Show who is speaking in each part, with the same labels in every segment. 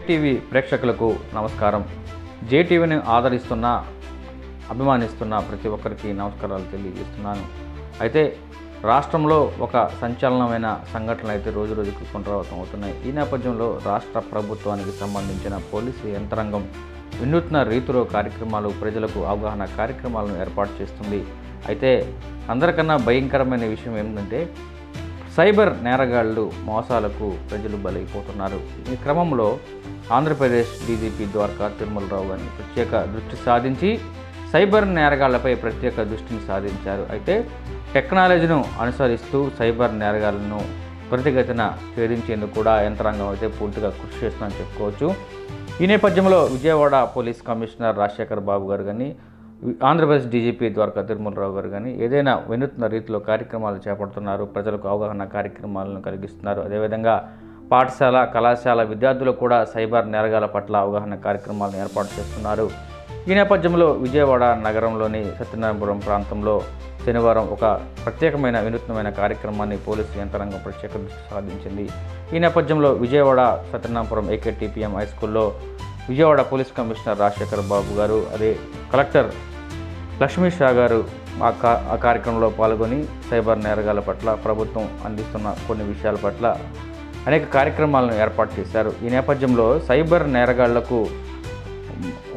Speaker 1: TV ప్రేక్షకులకు నమస్కారం. జేటీవీని ఆదరిస్తున్న అభిమానిస్తున్న ప్రతి ఒక్కరికి నమస్కారాలు తెలియజేస్తున్నాను. అయితే రాష్ట్రంలో ఒక సంచలనమైన సంఘటనలు అయితే రోజు రోజుకు పునరావృతం అవుతున్నాయి. ఈ నేపథ్యంలో రాష్ట్ర ప్రభుత్వానికి సంబంధించిన పోలీసు యంత్రాంగం వినూత్న రీతిలో కార్యక్రమాలు, ప్రజలకు అవగాహన కార్యక్రమాలను ఏర్పాటు చేస్తుంది. అయితే అందరికన్నా భయంకరమైన విషయం ఏంటంటే సైబర్ నేరగాళ్లు మోసాలకు ప్రజలు బలైపోతున్నారు. ఈ క్రమంలో ఆంధ్రప్రదేశ్ డీజీపీ ద్వారకా తిరుమలరావు గారిని ప్రత్యేక దృష్టి సాధించి సైబర్ నేరగాళ్లపై ప్రత్యేక దృష్టిని సాధించారు. అయితే టెక్నాలజీను అనుసరిస్తూ సైబర్ నేరగాళ్లను త్వరితగతిన ఛేదించేందుకు కూడా యంత్రాంగం అయితే పూర్తిగా కృషి చేస్తుందని చెప్పుకోవచ్చు. ఈ నేపథ్యంలో విజయవాడ పోలీస్ కమిషనర్ రాజశేఖర్ బాబు గారు కానీ, ఆంధ్రప్రదేశ్ డీజీపీ ద్వారకా తిరుమలరావు గారు కానీ ఏదైనా వినూత్న రీతిలో కార్యక్రమాలు చేపడుతున్నారు. ప్రజలకు అవగాహన కార్యక్రమాలను కలిగిస్తున్నారు. అదేవిధంగా పాఠశాల, కళాశాల విద్యార్థులు కూడా సైబర్ నేరగాల పట్ల అవగాహన కార్యక్రమాలను ఏర్పాటు చేస్తున్నారు. ఈ నేపథ్యంలో విజయవాడ నగరంలోని సత్యనారాయణపురం ప్రాంతంలో శనివారం ఒక ప్రత్యేకమైన వినూత్నమైన కార్యక్రమాన్ని పోలీసు యంత్రాంగం ప్రత్యేక దృష్టి సాధించింది. ఈ నేపథ్యంలో విజయవాడ సత్యనారాయణపురం ఏకేటీపీఎం హై స్కూల్లో విజయవాడ పోలీస్ కమిషనర్ రాజశేఖర్ బాబు గారు, అదే కలెక్టర్ లక్ష్మీ షా గారు ఆ కార్యక్రమంలో పాల్గొని సైబర్ నేరగాల పట్ల ప్రభుత్వం అందిస్తున్న కొన్ని విషయాల పట్ల అనేక కార్యక్రమాలను ఏర్పాటు చేశారు. ఈ నేపథ్యంలో సైబర్ నేరగాళ్లకు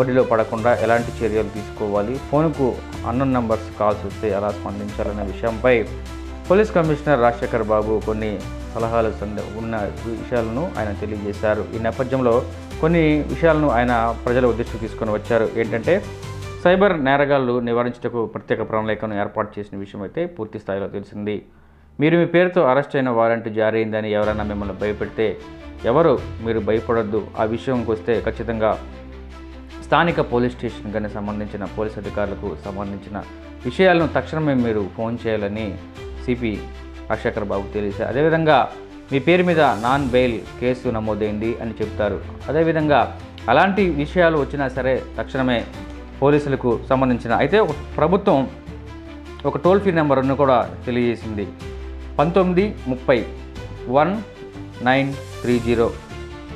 Speaker 1: ఒడిలో పడకుండా ఎలాంటి చర్యలు తీసుకోవాలి, ఫోన్కు అన్నోన్ నంబర్స్ కాల్స్ వస్తే ఎలా స్పందించాలనే విషయంపై పోలీస్ కమిషనర్ రాజశేఖర్ బాబు కొన్ని సలహాలు ఉన్న విషయాలను ఆయన తెలియజేశారు. ఈ నేపథ్యంలో కొన్ని విషయాలను ఆయన ప్రజల ఉద్దేశికి తీసుకొని వచ్చారు. ఏంటంటే సైబర్ నేరగాళ్లు నివారించుటకు ప్రత్యేక ప్రణాళికను ఏర్పాటు చేసిన విషయం అయితే పూర్తి స్థాయిలో తెలిసింది. మీరు మీ పేరుతో అరెస్ట్ అయిన వారెంట్ జారీ అయిందని ఎవరైనా మిమ్మల్ని భయపెడితే మీరు భయపడొద్దు. ఆ విషయంకి వస్తే ఖచ్చితంగా స్థానిక పోలీస్ స్టేషన్ కానీ సంబంధించిన పోలీస్ అధికారులకు సంబంధించిన విషయాలను తక్షణమే మీరు ఫోన్ చేయాలని సిపి రాజశేఖర్ బాబు తెలియజేశారు. అదేవిధంగా మీ పేరు మీద నాన్ బెయిల్ కేసు నమోదైంది అని చెప్తారు. అదేవిధంగా అలాంటి విషయాలు వచ్చినా సరే తక్షణమే పోలీసులకు సంబంధించిన అయితే ప్రభుత్వం ఒక టోల్ ఫ్రీ నెంబర్ను కూడా తెలియజేసింది. 1930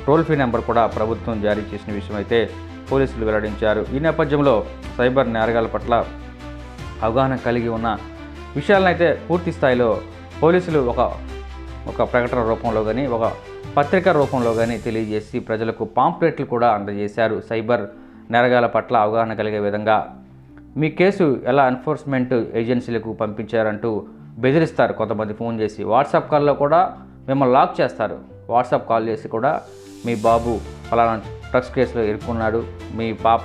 Speaker 1: టోల్ ఫ్రీ నెంబర్ కూడా ప్రభుత్వం జారీ చేసిన విషయం అయితే పోలీసులు వెల్లడించారు. ఈ నేపథ్యంలో సైబర్ నేరగాల పట్ల అవగాహన కలిగి ఉన్న విషయాలను అయితే పూర్తి స్థాయిలో పోలీసులు ఒక ప్రకటన రూపంలో కానీ, ఒక పత్రిక రూపంలో కానీ తెలియజేసి ప్రజలకు పాంప్లెట్లు కూడా అందజేశారు. సైబర్ నేరగాల పట్ల అవగాహన కలిగే విధంగా మీ కేసు ఎలా ఎన్ఫోర్స్మెంట్ ఏజెన్సీలకు పంపించారంటూ బెదిరిస్తారు. కొంతమంది ఫోన్ చేసి వాట్సాప్ కాల్లో కూడా మిమ్మల్ని లాక్ చేస్తారు. వాట్సాప్ కాల్ చేసి కూడా మీ బాబు ఫలానా డ్రగ్స్ కేసులో ఇరుక్కున్నాడు, మీ పాప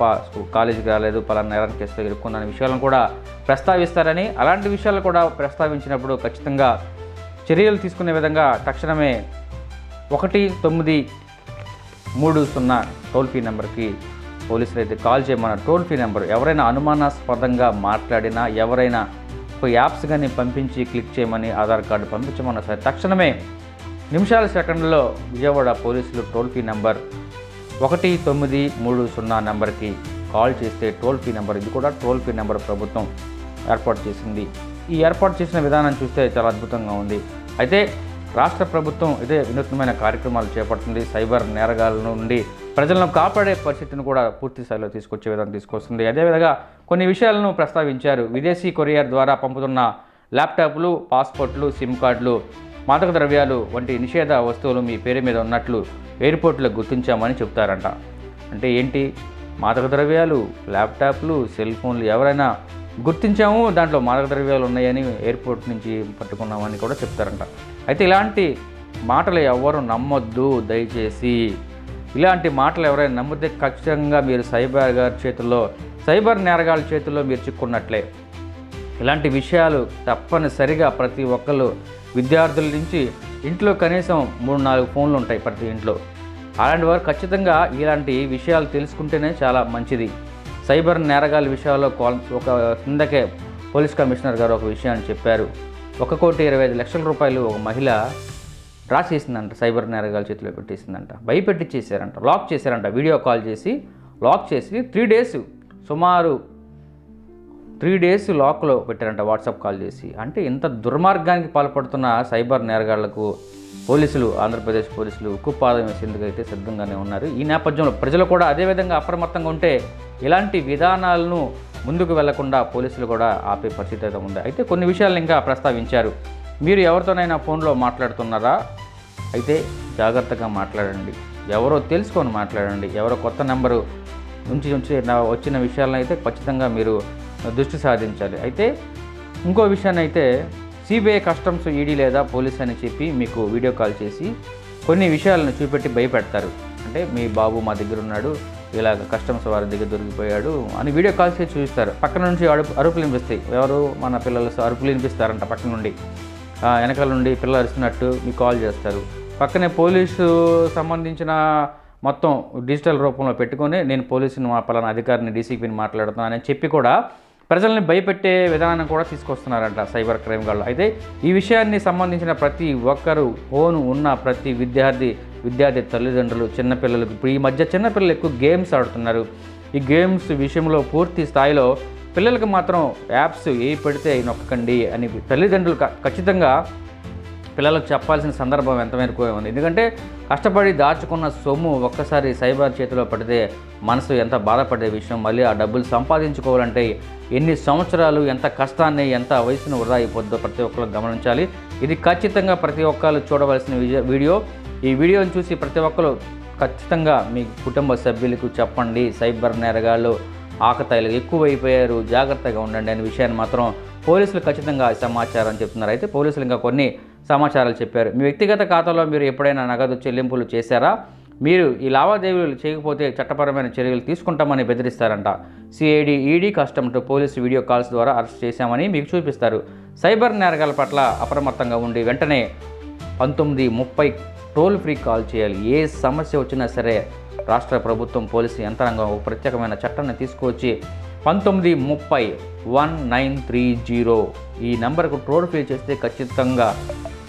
Speaker 1: కాలేజీకి రాలేదు, ఫలానా నేరం కేసులో ఇరుక్కున్న విషయాలను కూడా ప్రస్తావిస్తారని, అలాంటి విషయాలు కూడా ప్రస్తావించినప్పుడు ఖచ్చితంగా చర్యలు తీసుకునే విధంగా తక్షణమే 1930 టోల్ ఫ్రీ నెంబర్కి పోలీసులు అయితే కాల్ చేయమన్నారు. టోల్ ఫ్రీ నెంబర్ ఎవరైనా అనుమానాస్పదంగా మాట్లాడినా, ఎవరైనా ఒక యాప్స్ కానీ పంపించి క్లిక్ చేయమని, ఆధార్ కార్డు పంపించమన్నా సరే తక్షణమే నిమిషాల సెకండ్లలో విజయవాడ పోలీసులు టోల్ ఫ్రీ నెంబర్ 1930 నెంబర్కి కాల్ చేస్తే టోల్ ఫ్రీ నెంబర్, ఇది కూడా టోల్ ఫ్రీ నెంబర్ ప్రభుత్వం ఏర్పాటు చేసింది. ఈ ఏర్పాటు చేసిన విధానం చూస్తే చాలా అద్భుతంగా ఉంది. అయితే రాష్ట్ర ప్రభుత్వం ఇదే వినూత్నమైన కార్యక్రమాలు చేపడుతుంది. సైబర్ నేరగాల నుండి ప్రజలను కాపాడే పరిస్థితిని కూడా పూర్తి స్థాయిలో తీసుకొచ్చే విధానం తీసుకొస్తుంది. అదేవిధంగా కొన్ని విషయాలను ప్రస్తావించారు. విదేశీ కొరియర్ ద్వారా పంపుతున్న ల్యాప్టాప్లు, పాస్పోర్ట్లు, సిమ్ కార్డులు, మాదక ద్రవ్యాలు వంటి నిషేధ వస్తువులు మీ పేరు మీద ఉన్నట్లు ఎయిర్పోర్ట్లో గుర్తించామని చెప్తారంట. అంటే ఏంటి? మాదక ద్రవ్యాలు, ల్యాప్టాప్లు, సెల్ ఫోన్లు ఎవరైనా గుర్తించాము, దాంట్లో మాదక ద్రవ్యాలు ఉన్నాయని ఎయిర్పోర్ట్ నుంచి పట్టుకున్నామని కూడా చెప్తారంట. అయితే ఇలాంటి మాటలు ఎవరు నమ్మొద్దు దయచేసి. ఇలాంటి మాటలు ఎవరైనా నమ్మితే ఖచ్చితంగా మీరు సైబర్ నేరగాళ్ళ చేతుల్లో మీరు చిక్కున్నట్లే. ఇలాంటి విషయాలు తప్పనిసరిగా ప్రతి ఒక్కళ్ళు, విద్యార్థుల నుంచి ఇంట్లో కనీసం 3-4 ఫోన్లు ఉంటాయి ప్రతి ఇంట్లో. అలాంటి వారు ఖచ్చితంగా ఇలాంటి విషయాలు తెలుసుకుంటేనే చాలా మంచిది. సైబర్ నేరగాల విషయాల్లో ఒక కిందకే పోలీస్ కమిషనర్ గారు ఒక విషయాన్ని చెప్పారు. 1,25,00,000 రూపాయలు ఒక మహిళ డ్రా చేసిందంట, సైబర్ నేరగాల చేతిలో పెట్టేసిందంట, భయపెట్టించేసారంట, లాక్ చేశారంట. వీడియో కాల్ చేసి లాక్ చేసి 3 days సుమారు 3 days లాక్లో పెట్టారంట వాట్సాప్ కాల్ చేసి. అంటే ఇంత దుర్మార్గానికి పాల్పడుతున్న సైబర్ నేరగాళ్లకు పోలీసులు, ఆంధ్రప్రదేశ్ పోలీసులు ఉక్కుపాదం వేసేందుకు అయితే సిద్ధంగానే ఉన్నారు. ఈ నేపథ్యంలో ప్రజలు కూడా అదేవిధంగా అప్రమత్తంగా ఉంటే ఇలాంటి విధానాలను ముందుకు వెళ్లకుండా పోలీసులు కూడా ఆపే పరిస్థితి అయితే ఉంది. అయితే కొన్ని విషయాలు ఇంకా ప్రస్తావించారు. మీరు ఎవరితోనైనా ఫోన్లో మాట్లాడుతున్నారా? అయితే జాగ్రత్తగా మాట్లాడండి, ఎవరో తెలుసుకొని మాట్లాడండి. ఎవరో కొత్త నెంబరు నుంచి వచ్చిన విషయాలను అయితే ఖచ్చితంగా మీరు దృష్టి సాధించాలి. అయితే ఇంకో విషయాన్ని అయితే సిబిఐ, కస్టమ్స్, ఈడీ లేదా పోలీస్ అని చెప్పి మీకు వీడియో కాల్ చేసి కొన్ని విషయాలను చూపెట్టి భయపెడతారు. అంటే మీ బాబు మా దగ్గర ఉన్నాడు, ఇలాగ కస్టమ్స్ వారి దగ్గర దొరికిపోయాడు అని వీడియో కాల్స్ చేసి చూపిస్తారు. పక్కన నుంచి అరుపులు వినిపిస్తాయి. ఎవరు మన పిల్లలు అరుపులు వినిపిస్తారంట పక్కన నుండి, వెనకాల నుండి పిల్లలు అరుస్తున్నట్టు మీకు కాల్ చేస్తారు. పక్కనే పోలీసు సంబంధించిన మొత్తం డిజిటల్ రూపంలో పెట్టుకొని నేను పోలీసుని పలానా అధికారిని, డీసీపీని మాట్లాడుతున్నానని చెప్పి కూడా ప్రజల్ని భయపెట్టే విధానం కూడా తీసుకొస్తున్నారంట సైబర్ క్రైమ్ వాళ్ళు. అయితే ఈ విషయాన్ని సంబంధించిన ప్రతి ఒక్కరు ఫోను ఉన్న ప్రతి విద్యార్థి తల్లిదండ్రులు, చిన్నపిల్లలకు ఇప్పుడు ఈ మధ్య చిన్నపిల్లలు ఎక్కువ గేమ్స్ ఆడుతున్నారు. ఈ గేమ్స్ విషయంలో పూర్తి స్థాయిలో పిల్లలకు మాత్రం యాప్స్ ఏ పెడితే నొక్కకండి అని తల్లిదండ్రులు ఖచ్చితంగా పిల్లలకు చెప్పాల్సిన సందర్భం ఎంతవరకు ఉంది. ఎందుకంటే కష్టపడి దాచుకున్న సొమ్ము ఒక్కసారి సైబర్ చేతిలో పడితే మనసు ఎంత బాధపడే విషయం. మళ్ళీ ఆ డబ్బులు సంపాదించుకోవాలంటే ఎన్ని సంవత్సరాలు, ఎంత కష్టాన్ని, ఎంత వయసును వృధా అయిపోద్దో ప్రతి ఒక్కరు గమనించాలి. ఇది ఖచ్చితంగా ప్రతి ఒక్కరు చూడవలసిన వీడియో. ఈ వీడియోని చూసి ప్రతి ఒక్కరు ఖచ్చితంగా మీ కుటుంబ సభ్యులకు చెప్పండి. సైబర్ నేరగాళ్ళు ఆకతాయిలు ఎక్కువైపోయారు, జాగ్రత్తగా ఉండండి అనే విషయాన్ని మాత్రం పోలీసులు ఖచ్చితంగా సమాచారం చెప్తున్నారు. అయితే పోలీసులు ఇంకా కొన్ని సమాచారాలు చెప్పారు. మీ వ్యక్తిగత ఖాతాలో మీరు ఎప్పుడైనా నగదు చెల్లింపులు చేశారా? మీరు ఈ లావాదేవీలు చేయకపోతే చట్టపరమైన చర్యలు తీసుకుంటామని బెదిరిస్తారంట. CID, ED, customs, police video calls ద్వారా అరెస్ట్ చేశామని మీకు చూపిస్తారు. సైబర్ నేరగాల పట్ల అప్రమత్తంగా ఉండి వెంటనే 1930 టోల్ ఫ్రీ కాల్ చేయాలి. ఏ సమస్య వచ్చినా సరే రాష్ట్ర ప్రభుత్వం, పోలీసు యంత్రాంగం ఒక ప్రత్యేకమైన చట్టాన్ని తీసుకువచ్చి 1930 1930 ఈ నెంబర్కు టోల్ ఫ్రీ చేస్తే ఖచ్చితంగా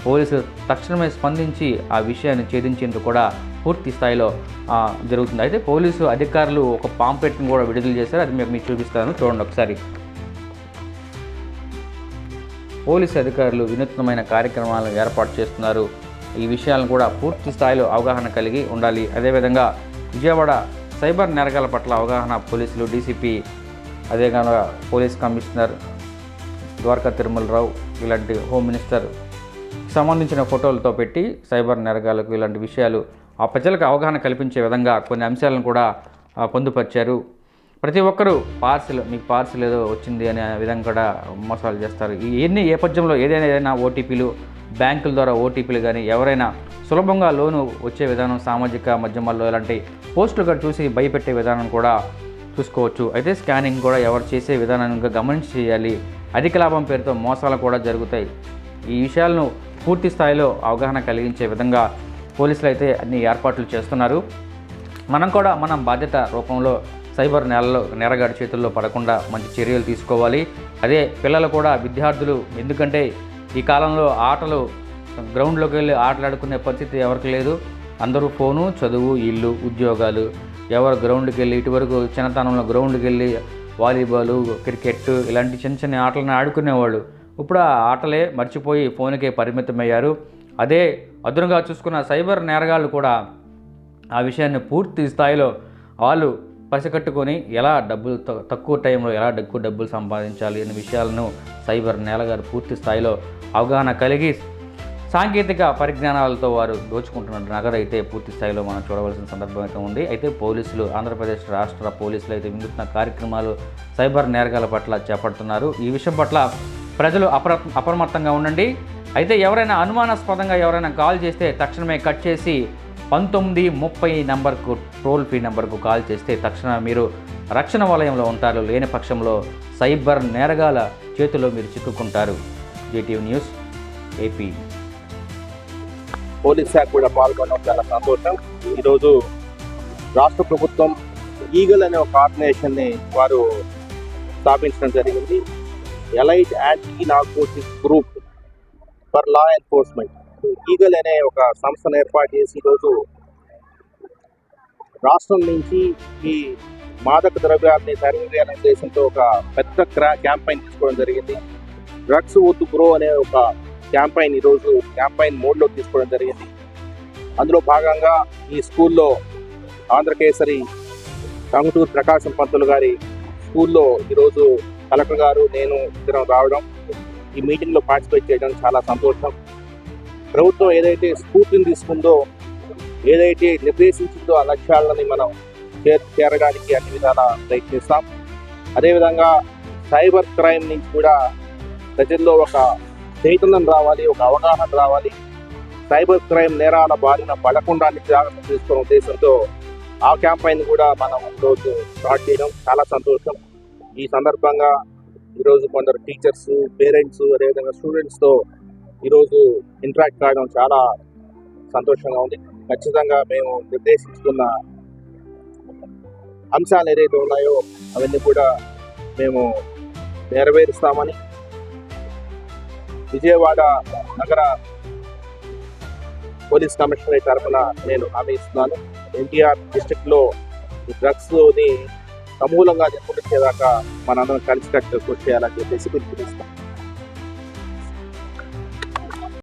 Speaker 1: పోలీసులు తక్షణమే స్పందించి ఆ విషయాన్ని ఛేదించేందుకు కూడా పూర్తి స్థాయిలో జరుగుతుంది. అయితే పోలీసు అధికారులు ఒక పాంప్లెట్ని కూడా విడుదల చేశారు. అది మీకు చూపిస్తాను, చూడండి ఒకసారి. పోలీసు అధికారులు వినూత్నమైన కార్యక్రమాలను ఏర్పాటు చేస్తున్నారు. ఈ విషయాలను కూడా పూర్తి స్థాయిలో అవగాహన కలిగి ఉండాలి. అదేవిధంగా విజయవాడ సైబర్ నేరగాల పట్ల అవగాహన పోలీసులు, డీసీపీ, అదేవిధంగా పోలీస్ కమిషనర్ ద్వారకా తిరుమలరావు ఇలాంటి హోమ్ మినిస్టర్ సంబంధించిన ఫోటోలతో పెట్టి సైబర్ నేరగాలకు ఇలాంటి విషయాలు ఆ ప్రజలకు అవగాహన కల్పించే విధంగా కొన్ని అంశాలను కూడా పొందుపరిచారు. ప్రతి ఒక్కరూ మీకు పార్సిల్ ఏదో వచ్చింది అనే విధంగా కూడా మోసాలు చేస్తారు. ఏ నేపథ్యంలో ఏదైనా ఓటీపీలు, బ్యాంకుల ద్వారా ఓటీపీలు కానీ ఎవరైనా సులభంగా లోను వచ్చే విధానం, సామాజిక మాధ్యమాల్లో ఇలాంటి పోస్టులు కూడా చూసి భయపెట్టే విధానం కూడా చూసుకోవచ్చు. అయితే స్కానింగ్ కూడా ఎవరు చేసే విధానాన్ని గమనించి చేయాలి. అధిక లాభం పేరుతో మోసాలు కూడా జరుగుతాయి. ఈ విషయాలను పూర్తి స్థాయిలో అవగాహన కలిగించే విధంగా పోలీసులు అయితే అన్ని ఏర్పాట్లు చేస్తున్నారు. మనం కూడా మన బాధ్యత రూపంలో సైబర్ నేరగాడి చేతుల్లో పడకుండా మంచి చర్యలు తీసుకోవాలి. అదే పిల్లలు కూడా, విద్యార్థులు, ఎందుకంటే ఈ కాలంలో ఆటలు గ్రౌండ్లోకి వెళ్ళి ఆటలాడుకునే పరిస్థితి ఎవరికి లేదు. అందరూ ఫోను, చదువు, ఇల్లు, ఉద్యోగాలు. ఎవరు గ్రౌండ్కి వెళ్ళి, ఇటువరకు చిన్నతనంలో గ్రౌండ్కి వెళ్ళి వాలీబాలు, క్రికెట్ ఇలాంటి చిన్న ఆటలను ఆడుకునేవాళ్ళు. ఇప్పుడు ఆ ఆటలే మర్చిపోయి ఫోన్కే పరిమితమయ్యారు. అదే అదునుగా చూసుకున్న సైబర్ నేరగాళ్ళు కూడా ఆ విషయాన్ని పూర్తి స్థాయిలో వాళ్ళు పసికట్టుకొని ఎలా తక్కువ టైంలో ఎలా ఎక్కువ డబ్బులు సంపాదించాలి అనే విషయాలను సైబర్ నేరగారు పూర్తి స్థాయిలో అవగాహన కలిగి సాంకేతిక పరిజ్ఞానాలతో వారు దోచుకుంటున్న నగదు అయితే పూర్తి స్థాయిలో మనం చూడవలసిన సందర్భం అయితే ఉంది. అయితే పోలీసులు, ఆంధ్రప్రదేశ్ రాష్ట్ర పోలీసులు అయితే వినూత్న కార్యక్రమాలు సైబర్ నేరగాల పట్ల చేపడుతున్నారు. ఈ విషయం పట్ల ప్రజలు అప్రమత్తంగా ఉండండి. అయితే ఎవరైనా అనుమానాస్పదంగా ఎవరైనా కాల్ చేస్తే తక్షణమే కట్ చేసి 1930 నెంబర్కు, టోల్ ఫ్రీ నెంబర్కు కాల్ చేస్తే తక్షణ మీరు రక్షణ వలయంలో ఉంటారు. లేని పక్షంలో సైబర్ నేరగాల చేతిలో మీరు చిక్కుకుంటారు. JTV news AP.
Speaker 2: పోలీస్ శాఖ కూడా పాల్గొనడం చాలా సంతోషం. ఈరోజు రాష్ట్ర ప్రభుత్వం ఈగల్ అనే ఒక ఆర్గనైజేషన్ని వారు స్థాపించడం జరిగింది. Elite anti narcotics group for law enforcement, eagle అనే ఒక సంస్థను ఏర్పాటు చేసి ఈరోజు రాష్ట్రం నుంచి ఈ మాదక ద్రవ్యాలని తరిమివేయాలనే ఉద్దేశంతో ఒక పెద్ద క్యాంపెయిన్ తీసుకోవడం జరిగింది. డ్రగ్స్ వద్దు బ్రో అనే ఒక క్యాంపైన్ ఈరోజు క్యాంపైన్ మోడ్లో తీసుకోవడం జరిగింది. అందులో భాగంగా ఈ స్కూల్లో ఆంధ్రకేసరి టంగుటూరు ప్రకాశం పంతులు గారి స్కూల్లో ఈరోజు కలెక్టర్ గారు నేను ఇద్దరం రావడం, ఈ మీటింగ్లో పార్టిసిపేట్ చేయడం చాలా సంతోషం. ప్రభుత్వం ఏదైతే స్ఫూర్తిని తీసుకుందో, ఏదైతే నిర్దేశించిందో ఆ లక్ష్యాలని మనం చేరడానికి అన్ని విధాలా ప్రయత్నిస్తాం. అదేవిధంగా సైబర్ క్రైమ్ నుంచి కూడా ప్రజల్లో ఒక చైతన్యం రావాలి, ఒక అవగాహన రావాలి. సైబర్ క్రైమ్ నేరాల బారిన పడకుండా జాగ్రత్త తీసుకునే ఉద్దేశంతో ఆ క్యాంపైన్ కూడా మనం ఈరోజు స్టార్ట్ చేయడం చాలా సంతోషం. ఈ సందర్భంగా ఈరోజు కొందరు టీచర్స్, పేరెంట్స్, అదేవిధంగా స్టూడెంట్స్తో ఈరోజు ఇంటరాక్ట్ కావడం చాలా సంతోషంగా ఉంది. ఖచ్చితంగా మేము నిర్దేశించుకున్న అంశాలు ఏదైతే ఉన్నాయో అవన్నీ కూడా మేము నెరవేరుస్తామని విజయవాడ నగర పోలీస్ కమిషనరేట్ తరఫున నేను హామీ ఇస్తున్నాను. ఎన్టీఆర్ డిస్ట్రిక్ట్లో ఈ డ్రగ్స్ని సమూలంగా నిర్మూలించేదాకా మనందరం కలిసికట్టుగా కృషి చేయాలని చెప్పేసి పిలుపునిస్తాం.